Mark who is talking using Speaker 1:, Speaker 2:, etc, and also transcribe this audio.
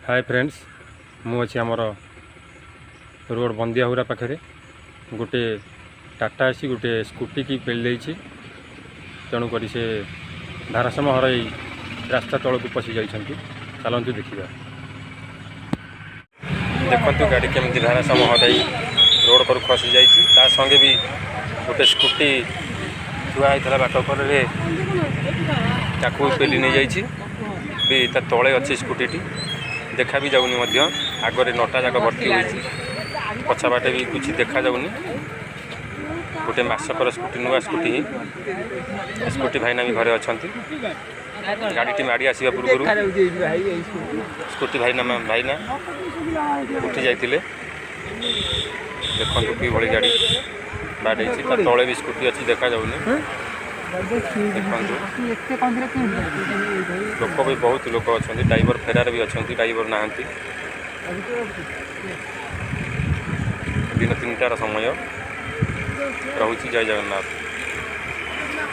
Speaker 1: Hi friends मुझे आमर road बंदियाहुरा पाखे गोटे टाटा आसी गोटे स्कूटी की पेली तेणुक से धारासम हर रास्ता तौक पशि जाइंट चलतु देखा देखु गाड़ी केमी धारासम हर रोड पर खसी जा संगे भी गोटे स्कूटी थुआ होता बाट कड़े पेली नहीं जा तले अच्छी स्कूटी देखा भी जाऊनी आगे नटा जाक भर्ती होती पछा बाटे भी कुछ देखा जाऊनी गोटे मासकर स्कूटी नुआ स्कूटी स्कूटी भाईना भी घरे अच्छा गाड़ी माड़ी आसवा पूर्व स्कूटी भाईना उठी जाते देखु कि गाड़ी बाड़े तले भी स्कूटी अच्छी देखा जाऊनी लोक भी बहुत लोक अच्छा ड्राइवर फेरार भी अच्छा ड्राइवर ना दिन 3टार समय रोचे जय जगन्नाथ।